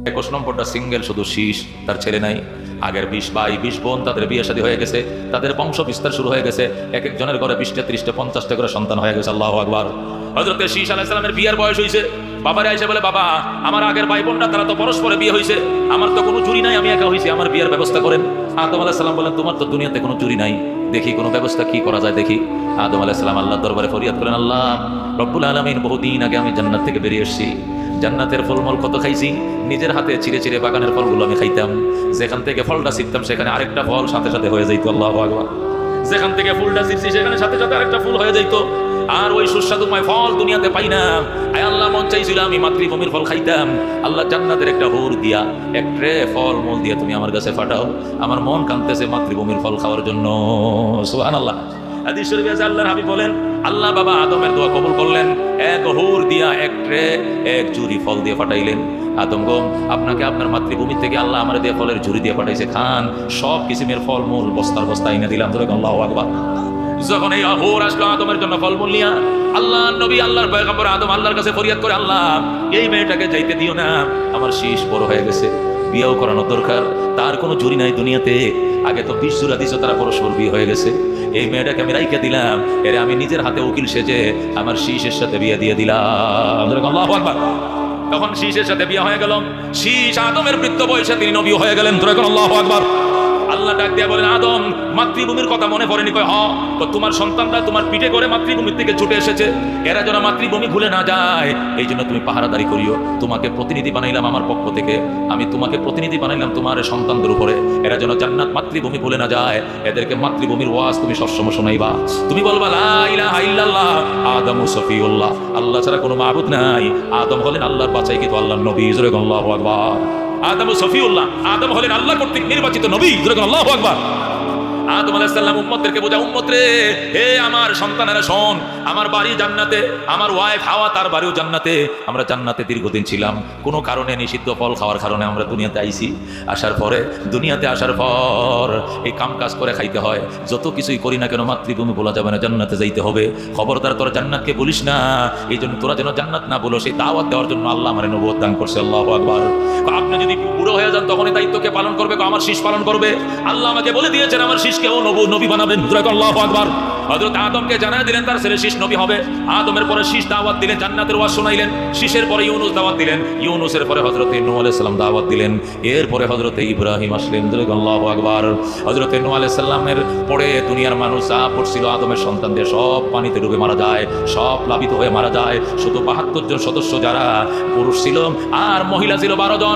21 নম্বরটা সিঙ্গেল, শুধু শীষ, তার ছেলে নাই। আগের 20 ভাই 20 বোন, তাদের বিয়ে শাদী হয়ে গেছে, তাদের বংশ বিস্তার শুরু হয়ে গেছে। এক একজনের ঘরে 20টা 30টা 50টা করে সন্তান হয়ে গেছে। আল্লাহু আকবার। হযরত শীষ আলাইহিস সালামের বিয়ের বয়স হয়েছে। বাবারে আইসা বলে, বাবা আমার আগের ভাই বোনরা তারা তো পরস্পরে বিয়ে হয়েছে, আমার তো কোনো চুরি নাই, আমি একা হয়েছি, আমার বিয়ের ব্যবস্থা করেন। আদম আলাইহিস সালাম বলেন, তোমার তো দুনিয়াতে কোনো চুরি নাই, দেখি কোনো ব্যবস্থা কি করা যায় দেখি। আদম আলাইহিস সালাম আল্লাহর দরবারে ফরিয়াদ করেন, আল্লাহ রব্বুল আলামিন, বহুদিন আগে আমি জান্নাত থেকে বেরিয়ে এসেছি, জান্নাতের ফলমূল কত খাইছি, নিজের হাতে চিড়ে চিড়ে বাগানের ফলগুলো আমি খাইতাম, যেখান থেকে ফলটা ছিঁড়তাম সেখানে আরেকটা ফল সাথে সাথে হয়ে যাইতো। আল্লাহু আকবার। যেখান থেকে ফুলটা ছিঁড়ছি সেখানে সাথে সাথে আরেকটা ফুল হয়ে যাইতো। আর ওই সুস্বাদুময় ফল দুনিয়াতে পাই না। আয় আল্লাহ, মন চাইছিল আমি মাতৃভূমির ফল খাইতাম। আল্লাহ জান্নাতের একটা হুর দিয়া, এক ট্রে ফল মূল দিয়া তুমি আমার কাছে পাঠাও, আমার মন কাঁদতেছে মাতৃভূমির ফল খাওয়ার জন্য। সুবহানাল্লাহ। হাদিস শরীফে আছে, আল্লাহর হাবিব বলেন, আল্লাহ বাবা আদমের দোয়া কবুল করলেন, এক হুর দিয়া, এক ট্রে, এক ঝুরি ফল দিয়ে পাঠাইলেন। আদম গো, আপনাকে আপনার মাতৃভূমি থেকে আল্লাহ আমার দিয়ে ফলের ঝুরি দিয়ে পাঠাইছে, খান। সব কিসিমের ফল মূল বস্তার বস্তা এনে দিলাম। আল্লাহু আকবার। যখন এই হুর আসলো আদমের জন্য ফলমূল নিয়া, আল্লাহ নবী আল্লাহর পয়গম্বর আদম আল্লাহর কাছে ফরিয়াদ করে, আল্লাহ এই মেয়েটাকে যাইতে দিও না, আমার শীষ বড় হয়ে গেছে, বিয়েও করানো দরকার, তার কোনো জুরি নাই দুনিয়াতে। আগে তো 20 জোড়া দিছো, তারা পরস্পর বিয়ে হয়ে গেছে। এই মেয়েটাকে আমি রাইখে দিলাম, এরে আমি নিজের হাতে উকিল সেজে আমার শীষের সাথে বিয়ে দিয়ে দিলাম। আল্লাহু আকবার। তখন শীষের সাথে বিয়ে হয়ে গেল। শীষ আদমের বৃদ্ধ বয়সে তিনি নবী হয়ে গেলেন। আল্লাহু আকবার। আল্লাহ ডাক দিয়া বলেন, আদম মাতৃভূমির কথা মনে পড়েনি? কয় হ্যাঁ। তোমার সন্তানরা তোমার পিঠে করে মাতৃভূমির থেকে ছুটে এসেছে, এরা যেন মাতৃভূমি ভুলে না যায়, এই জন্য তুমি পাহারাদারি করিও। তোমাকে প্রতিনিধি বানাইলাম আমার পক্ষ থেকে, আমি তোমাকে প্রতিনিধি বানাইলাম তোমার সন্তানদের উপরে, এরা যেন জান্নাত মাতৃভূমি ভুলে না যায়, এদেরকে মাতৃভূমির ওয়াজ তুমি সবসময় শোনাইবা। তুমি বলবা লা ইলাহা ইল্লাল্লাহ আদমু সফিউল্লাহ, আল্লাহ ছাড়া কোনো মাবুদ নাই। আদম হলেন আল্লাহর বাছাই, কিন্তু আল্লাহর নবী। আল্লাহু আকবার। আদম সফিউল্লাহ, আদম হলেন আল্লাহ কর্তৃক নির্বাচিত নবী। আল্লাহু আকবার। আদম আলাইহিস সালাম উম্মতদেরকে বোঝা, উম্মত রে, হে আমার সন্তানেরা শোন, আমার বাড়ি জান্নাতে, আমার ওয়াইফ হাওয়া তার বাড়িও জান্নাতে, আমরা জান্নাতে দীর্ঘদিন ছিলাম, কোনো কারণে নিষিদ্ধ ফল খাওয়ার কারণে আমরা দুনিয়াতে আইছি। আসার পরে দুনিয়াতে আসার পর এই কাম কাজ করে খাইতে হয়, যত কিছুই করি না কেন মাতৃভূমি বলা যাবে না, জান্নাতে যাইতে হবে। খবরদার তোরা জান্নাতকে বলিস না, এই জন্য তোরা যেন জান্নাত না বলো, সেই দাওয়াত দেওয়ার জন্য আল্লাহ আমার নবুয়ত দান করছে। আল্লাহু আকবার। আপনি যদি বুড়ো হয়ে যান তখন এই দায়িত্বকে পালন করবে, আমার শীষ পালন করবে। আল্লাহ আমাকে বলে দিয়েছেন আমার শীষকেও নবী বানাবেন। আল্লাহু আকবার। হযরত আদমকে জানায় দিলেন তার ছেলে শীষ নবী হবে। আদমের পরে শীষ দাওয়াত দিলেন, জান্নাতের ওয়াজ শোনাইলেন। শীষের পরে ইউনুস দাওয়াত দিলেন, ইউনুসের পরে হযরত নূহ আলাইহিস সালাম দাওয়াত দিলেন, এরপরে হযরত ইব্রাহিম আসলেন। আল্লাহু আকবার। হযরত নূহ আলাইহিস সালামের পরে দুনিয়ার মানুষ যা পড়ছিল আদমের সন্তানদের সব পানিতে ডুবে মারা যায়, সব প্লাবিত হয়ে মারা যায়। শুধু 72 জন সদস্য যারা পুরুষ ছিল আর মহিলা ছিল 12 জন।